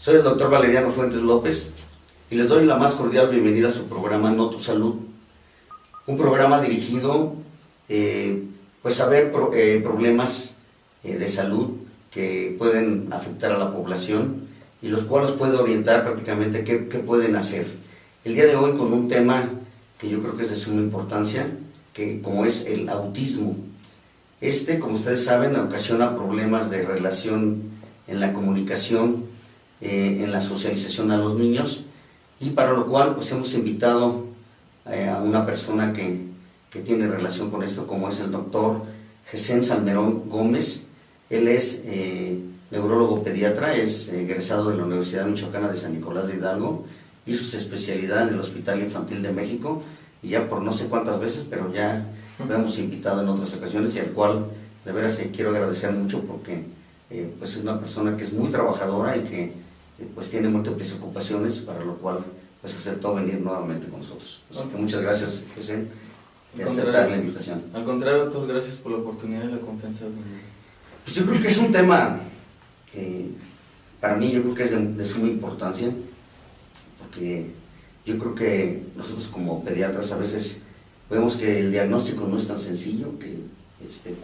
Soy el doctor Valeriano Fuentes López y les doy la más cordial bienvenida a su programa No Tu Salud, un programa dirigido pues a ver problemas de salud que pueden afectar a la población y los cuales puede orientar prácticamente qué pueden hacer. El día de hoy con un tema que yo creo que es de suma importancia, que como es el autismo. Como ustedes saben, ocasiona problemas de relación en la comunicación, en la socialización a los niños, y para lo cual pues hemos invitado a una persona que tiene relación con esto, como es el doctor Gesén Salmerón Gómez. Él es neurólogo pediatra, es egresado de la Universidad Michoacana de San Nicolás de Hidalgo, hizo su especialidad en el Hospital Infantil de México, y ya por no sé cuántas veces, pero ya lo hemos invitado en otras ocasiones, y al cual de veras quiero agradecer mucho porque pues es una persona que es muy trabajadora y que pues tiene múltiples ocupaciones, para lo cual pues aceptó venir nuevamente con nosotros. Así que muchas gracias, José, de aceptar la invitación. Al contrario, doctor, gracias por la oportunidad y la confianza. Pues yo creo que es un tema que para mí yo creo que es de suma importancia, porque yo creo que nosotros como pediatras a veces vemos que el diagnóstico no es tan sencillo, que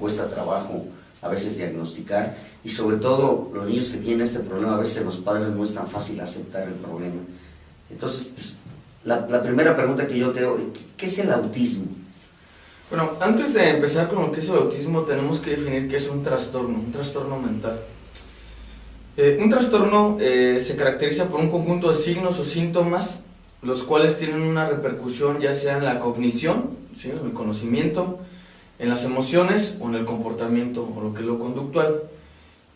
cuesta trabajo a veces diagnosticar, y sobre todo los niños que tienen este problema, a veces los padres no es tan fácil aceptar el problema. Entonces, pues, la primera pregunta que yo te doy, ¿qué es el autismo? Bueno, antes de empezar con lo que es el autismo, tenemos que definir qué es un trastorno mental. Un trastorno se caracteriza por un conjunto de signos o síntomas, los cuales tienen una repercusión ya sea en la cognición, ¿sí?, en el conocimiento, en las emociones o en el comportamiento o lo que es lo conductual.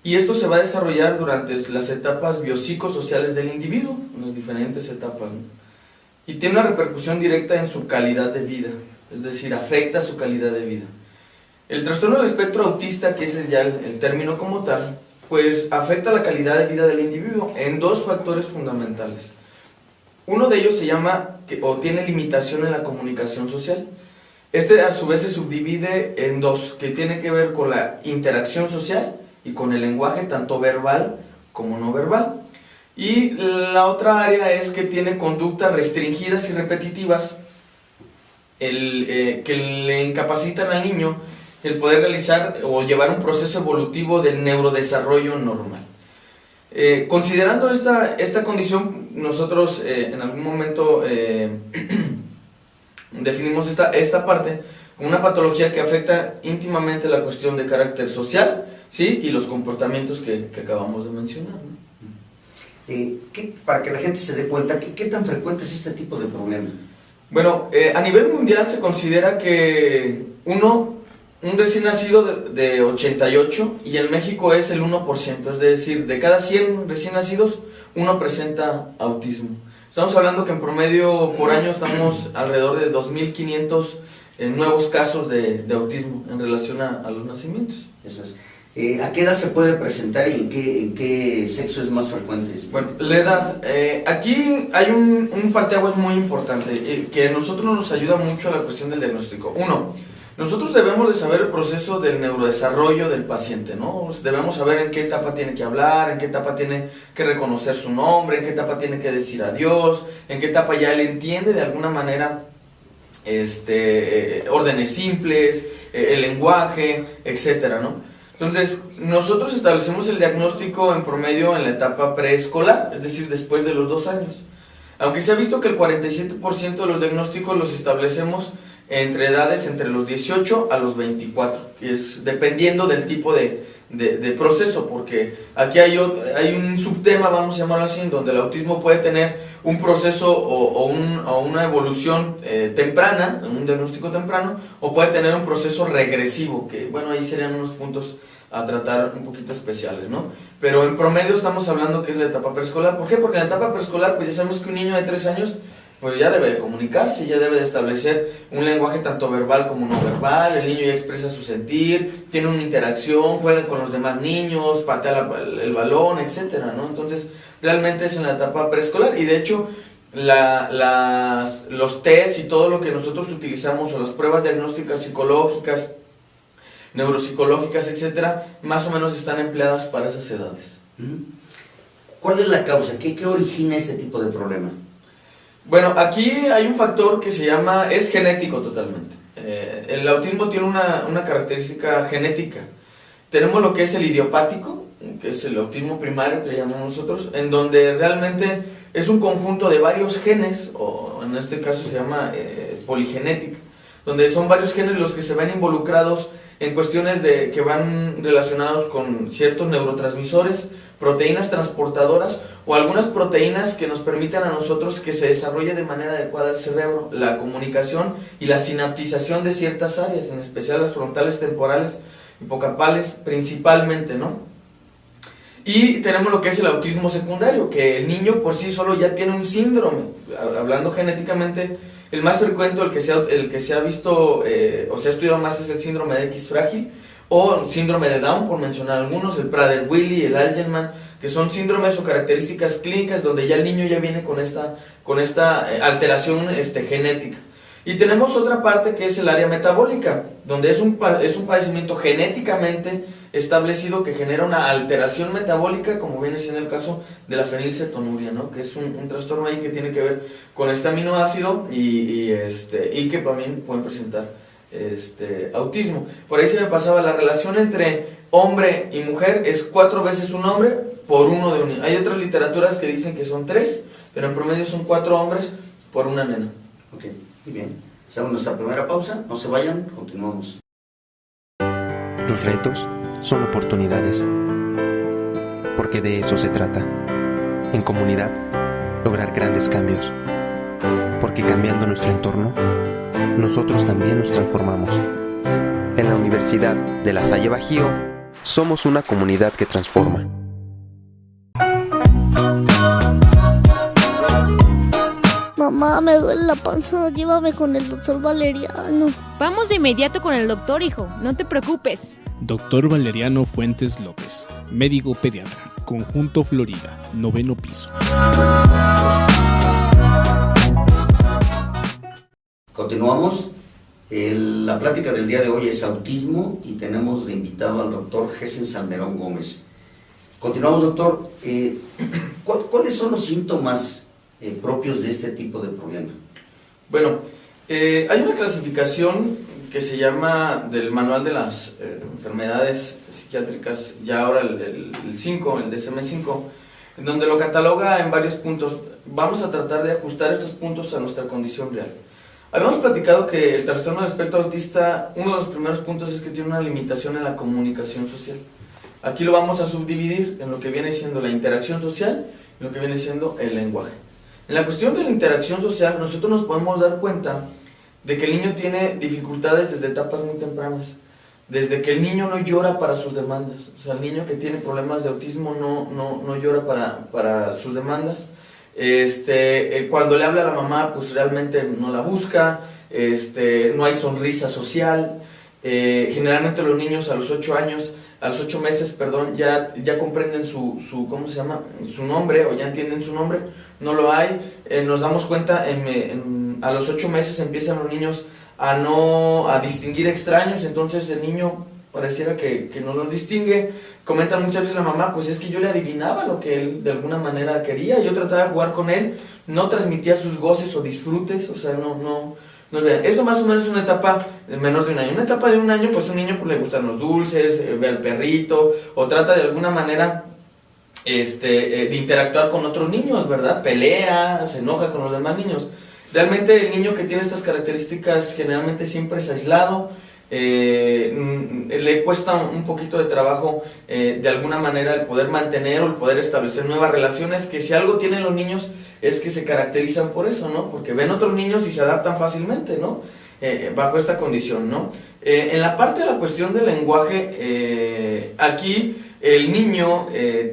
Y esto se va a desarrollar durante las etapas biopsicosociales del individuo, en las diferentes etapas, ¿no? Y tiene una repercusión directa en su calidad de vida, es decir, afecta su calidad de vida. El trastorno del espectro autista, que es ya el término como tal, pues afecta la calidad de vida del individuo en dos factores fundamentales. Uno de ellos se llama, o tiene limitación en la comunicación social. A su vez se subdivide en dos, que tiene que ver con la interacción social y con el lenguaje tanto verbal como no verbal. Y la otra área es que tiene conductas restringidas y repetitivas, que le incapacitan al niño el poder realizar o llevar un proceso evolutivo del neurodesarrollo normal. Considerando esta condición, nosotros en algún momento definimos esta parte como una patología que afecta íntimamente la cuestión de carácter social, ¿sí?, y los comportamientos que acabamos de mencionar, ¿no? Para que la gente se dé cuenta, ¿qué tan frecuente es este tipo de problema? Bueno, a nivel mundial se considera que un recién nacido de 88, y en México es el 1%, es decir, de cada 100 recién nacidos, uno presenta autismo. Estamos hablando que en promedio por año estamos alrededor de 2.500 nuevos casos de autismo en relación a los nacimientos. Eso es. ¿A qué edad se puede presentar y en qué sexo es más frecuente? Bueno, la edad. Aquí hay un parteaguas muy importante que a nosotros nos ayuda mucho a la cuestión del diagnóstico. Uno, nosotros debemos de saber el proceso del neurodesarrollo del paciente, ¿no? Debemos saber en qué etapa tiene que hablar, en qué etapa tiene que reconocer su nombre, en qué etapa tiene que decir adiós, en qué etapa ya él entiende de alguna manera órdenes simples, el lenguaje, etcétera, ¿no? Entonces, nosotros establecemos el diagnóstico en promedio en la etapa preescolar, es decir, después de los 2 años. Aunque se ha visto que el 47% de los diagnósticos los establecemos entre edades entre los 18 a los 24, que es dependiendo del tipo de proceso, porque aquí hay un subtema, vamos a llamarlo así, en donde el autismo puede tener un proceso o una evolución temprana, un diagnóstico temprano, o puede tener un proceso regresivo, que bueno, ahí serían unos puntos a tratar un poquito especiales, ¿no? Pero en promedio estamos hablando que es la etapa preescolar. ¿Por qué? Porque en la etapa preescolar pues ya sabemos que un niño de 3 años pues ya debe de comunicarse, ya debe de establecer un lenguaje tanto verbal como no verbal, el niño ya expresa su sentir, tiene una interacción, juega con los demás niños, patea el balón, etcétera, ¿no? Entonces, realmente es en la etapa preescolar, y de hecho, los tests y todo lo que nosotros utilizamos, o las pruebas diagnósticas psicológicas, neuropsicológicas, etcétera, más o menos están empleadas para esas edades. ¿Cuál es la causa? ¿Qué origina este tipo de problema? Bueno, aquí hay un factor que se llama, es genético totalmente. El autismo tiene una característica genética. Tenemos lo que es el idiopático, que es el autismo primario que le llamamos nosotros, en donde realmente es un conjunto de varios genes, o en este caso se llama poligenética, donde son varios genes los que se ven involucrados en cuestiones que van relacionados con ciertos neurotransmisores, proteínas transportadoras o algunas proteínas que nos permitan a nosotros que se desarrolle de manera adecuada el cerebro, la comunicación y la sinaptización de ciertas áreas, en especial las frontales, temporales, hipocampales principalmente, ¿no? Y tenemos lo que es el autismo secundario, que el niño por sí solo ya tiene un síndrome, hablando genéticamente. El más frecuente, el que se ha visto o se ha estudiado más es el síndrome de X frágil o síndrome de Down, por mencionar algunos, el Prader-Willi, el Angelman, que son síndromes o características clínicas donde ya el niño ya viene con esta alteración genética. Y tenemos otra parte que es el área metabólica, donde es un padecimiento genéticamente establecido que genera una alteración metabólica, como viene siendo el caso de la fenilcetonuria, ¿no? Que es un trastorno ahí que tiene que ver con este aminoácido y que también pueden presentar autismo. Por ahí se me pasaba, la relación entre hombre y mujer es 4 veces un hombre por 1 de un niño. Hay otras literaturas que dicen que son 3, pero en promedio son 4 hombres por una nena. Ok, muy bien. Hacemos nuestra primera pausa, no se vayan, continuamos. Los retos son oportunidades, porque de eso se trata. En comunidad, lograr grandes cambios, porque cambiando nuestro entorno, nosotros también nos transformamos. En la Universidad de La Salle Bajío, somos una comunidad que transforma. Mamá, me duele la panza, llévame con el doctor Valeriano. Vamos de inmediato con el doctor, hijo, no te preocupes. Doctor Valeriano Fuentes López, médico pediatra, Conjunto Florida, 9º piso. Continuamos. La plática del día de hoy es autismo y tenemos de invitado al doctor Gessen Salmerón Gómez. Continuamos, doctor. ¿Cuáles son los síntomas propios de este tipo de problema? Bueno, hay una clasificación que se llama del manual de las enfermedades psiquiátricas, ya ahora el 5, el DSM-5, en donde lo cataloga en varios puntos. Vamos a tratar de ajustar estos puntos a nuestra condición real. Habíamos platicado que el trastorno del espectro autista, uno de los primeros puntos es que tiene una limitación en la comunicación social. Aquí lo vamos a subdividir en lo que viene siendo la interacción social y lo que viene siendo el lenguaje. En la cuestión de la interacción social, nosotros nos podemos dar cuenta de que el niño tiene dificultades desde etapas muy tempranas, desde que el niño no llora para sus demandas. O sea, el niño que tiene problemas de autismo no llora para sus demandas. Cuando le habla a la mamá, pues realmente no la busca, no hay sonrisa social. Generalmente los niños a los 8 meses, ya comprenden su ¿cómo se llama? Su nombre, o ya entienden su nombre. No lo hay. Nos damos cuenta, a los 8 meses empiezan los niños a distinguir extraños, entonces el niño pareciera que no los distingue. Comentan muchas veces la mamá, pues es que yo le adivinaba lo que él de alguna manera quería, yo trataba de jugar con él, no transmitía sus goces o disfrutes, o sea, no. Eso más o menos es una etapa menor de un año. Una etapa de un año, pues un niño pues, le gustan los dulces, ve al perrito, o trata de alguna manera de interactuar con otros niños, ¿verdad? Pelea, se enoja con los demás niños. Realmente el niño que tiene estas características generalmente siempre es aislado, le cuesta un poquito de trabajo de alguna manera el poder mantener o el poder establecer nuevas relaciones, que si algo tienen los niños es que se caracterizan por eso, ¿no? Porque ven otros niños y se adaptan fácilmente, ¿no? Bajo esta condición, ¿no? En la parte de la cuestión del lenguaje, aquí el niño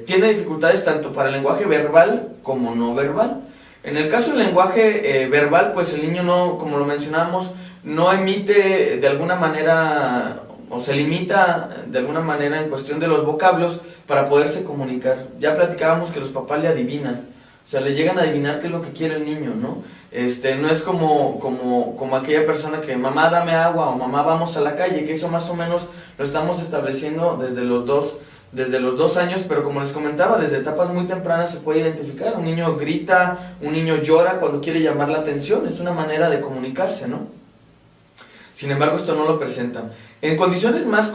tiene dificultades tanto para el lenguaje verbal como no verbal. En el caso del lenguaje verbal, pues el niño no, como lo mencionamos, no emite de alguna manera o se limita de alguna manera en cuestión de los vocablos para poderse comunicar. Ya platicábamos que los papás le adivinan, o sea, le llegan a adivinar qué es lo que quiere el niño, ¿no? No es como aquella persona que mamá dame agua o mamá vamos a la calle, que eso más o menos lo estamos estableciendo desde los desde los 2 años, pero como les comentaba, desde etapas muy tempranas se puede identificar. Un niño grita, un niño llora cuando quiere llamar la atención, es una manera de comunicarse, ¿no? Sin embargo, esto no lo presentan. En condiciones más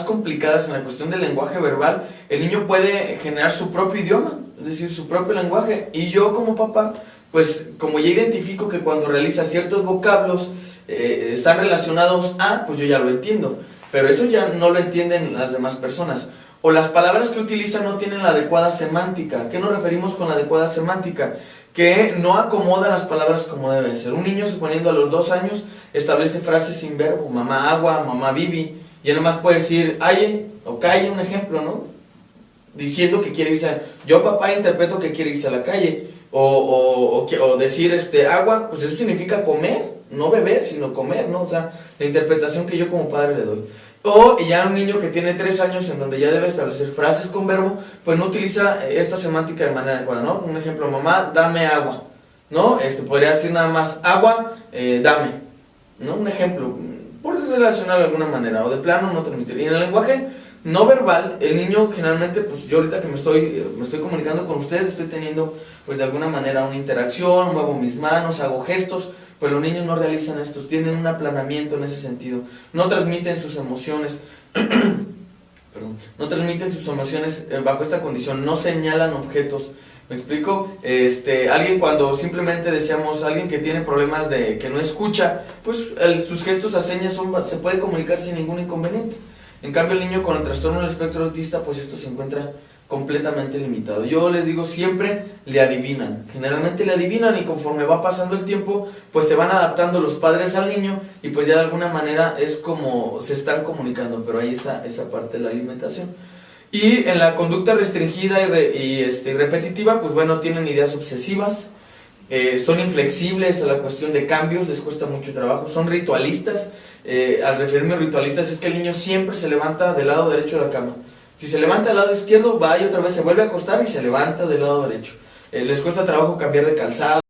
complicadas en la cuestión del lenguaje verbal, el niño puede generar su propio idioma, es decir, su propio lenguaje, y yo como papá, pues como ya identifico que cuando realiza ciertos vocablos están relacionados a, pues yo ya lo entiendo, pero eso ya no lo entienden las demás personas. O las palabras que utiliza no tienen la adecuada semántica. ¿A qué nos referimos con la adecuada semántica? Que no acomoda las palabras como deben ser. Un niño, suponiendo a los 2 años, establece frases sin verbo, mamá agua, mamá bibi, y él nomás puede decir aye o calle, un ejemplo, ¿no? Diciendo que quiere irse, yo papá interpreto que quiere irse a la calle, o decir agua, pues eso significa comer, no beber, sino comer, ¿no? O sea, la interpretación que yo como padre le doy. O ya un niño que tiene 3 años, en donde ya debe establecer frases con verbo, pues no utiliza esta semántica de manera adecuada, ¿no? Un ejemplo, mamá, dame agua, ¿no? Podría decir nada más, agua, dame, ¿no? Un ejemplo, por relacionar de alguna manera, o de plano no transmitir. Y en el lenguaje no verbal, el niño generalmente, pues yo ahorita que me estoy comunicando con ustedes, estoy teniendo, pues de alguna manera una interacción, muevo mis manos, hago gestos, pues los niños no realizan estos, tienen un aplanamiento en ese sentido, no transmiten sus emociones, perdón, no transmiten sus emociones bajo esta condición, no señalan objetos. ¿Me explico? Alguien cuando simplemente decíamos, alguien que tiene problemas de que no escucha, pues sus gestos a señas se puede comunicar sin ningún inconveniente. En cambio, el niño con el trastorno del espectro autista, pues esto se encuentra completamente limitado. Yo les digo, siempre le adivinan. Generalmente le adivinan y conforme va pasando el tiempo, pues se van adaptando los padres al niño y pues ya de alguna manera es como se están comunicando, pero hay esa parte de la alimentación. Y en la conducta restringida y repetitiva, pues bueno, tienen ideas obsesivas, son inflexibles a la cuestión de cambios, les cuesta mucho trabajo, son ritualistas. Al referirme a ritualistas es que el niño siempre se levanta del lado derecho de la cama. Si se levanta del lado izquierdo, va y otra vez se vuelve a acostar y se levanta del lado derecho. Les cuesta trabajo cambiar de calzado.